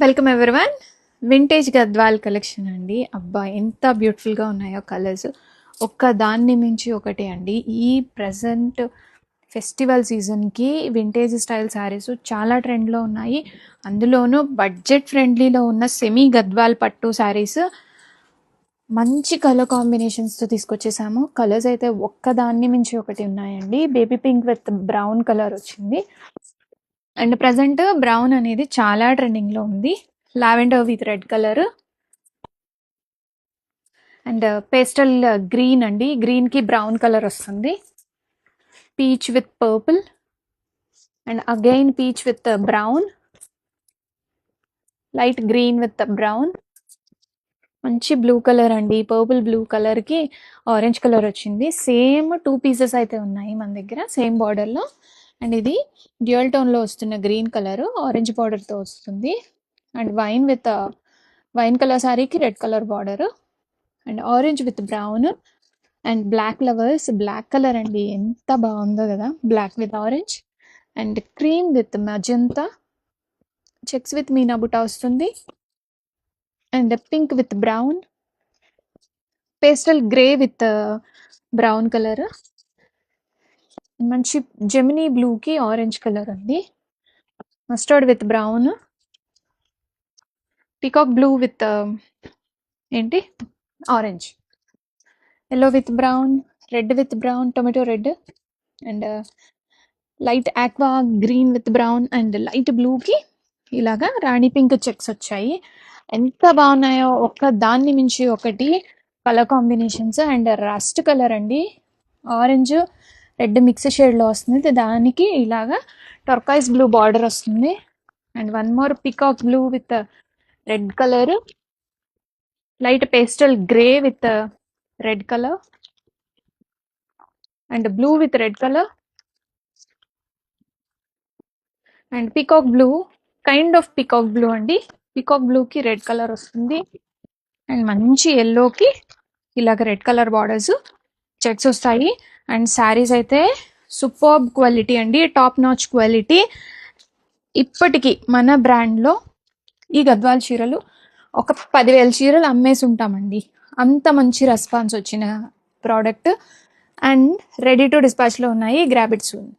Welcome everyone. Vintage Gadwal collection అండి. అబ్బా ఎంత బ్యూటిఫుల్గా ఉన్నాయో కలర్స్, ఒక్క దాన్ని మించి ఒకటి అండి. ఈ ప్రజెంట్ ఫెస్టివల్ సీజన్కి వింటేజ్ స్టైల్ శారీస్ చాలా ట్రెండ్లో ఉన్నాయి. అందులోనూ బడ్జెట్ ఫ్రెండ్లీలో ఉన్న సెమీ గద్వాల్ పట్టు శారీస్ మంచి కలర్ కాంబినేషన్స్తో తీసుకొచ్చేసాము. కలర్స్ అయితే ఒక్క దాన్ని మించి ఒకటి ఉన్నాయండి. Baby pink with brown colour వచ్చింది. అండ్ ప్రజెంట్ బ్రౌన్ అనేది చాలా ట్రెండింగ్లో ఉంది. Lavender with red colour and pastel green అండి. గ్రీన్కి బ్రౌన్ కలర్ వస్తుంది. Peach with purple and again peach with brown, light green with brown, మంచి బ్లూ కలర్ అండి. పర్పుల్ బ్లూ కలర్కి ఆరెంజ్ కలర్ వచ్చింది. సేమ్ 2 పీసెస్ అయితే ఉన్నాయి మన దగ్గర సేమ్ బార్డర్లో. అండ్ ఇది డ్యూయల్ టోన్లో వస్తున్న గ్రీన్ కలర్ ఆరెంజ్ బార్డర్తో వస్తుంది. అండ్ వైన్ కలర్ శారీకి red colour border and orange with brown and black lovers black colour అండి. ఎంత బాగుందో కదా, black with orange and cream with magenta, checks with meena buta వస్తుంది. And pink with brown, pastel grey with brown colour, మంచి Gemini బ్లూకి orange colour అండి. Mustard with brown, peacock blue with ఏంటి orange, yellow with brown, red with brown, tomato red and light aqua green with brown and light బ్లూకి ఇలాగా రాణి pink checks వచ్చాయి. ఎంత బాగున్నాయో, ఒక్క దాన్ని మించి ఒకటి colour combinations. And rust colour అండి, ఆరెంజ్ రెడ్ మిక్స్ షేడ్లో వస్తుంది. దానికి ఇలాగా టర్కాయిస్ బ్లూ బార్డర్ వస్తుంది. And one more peacock blue with red colour, light pastel grey with red colour and blue with red colour and peacock blue, kind of peacock blue అండి. Peacock బ్లూకి red colour వస్తుంది. And మంచి ఎల్లోకి ఇలాగ red colour borders checks వస్తాయి. And saris అయితే superb quality అండి, top notch quality. ఇప్పటికీ మన బ్రాండ్లో ఈ గద్వాల్ చీరలు ఒక 10,000 చీరలు అమ్మేసి ఉంటామండి. అంత మంచి రెస్పాన్స్ వచ్చిన ప్రోడక్ట్ అండ్ రెడీ టు డిస్పాచ్లో ఉన్నాయి. Grab it soon.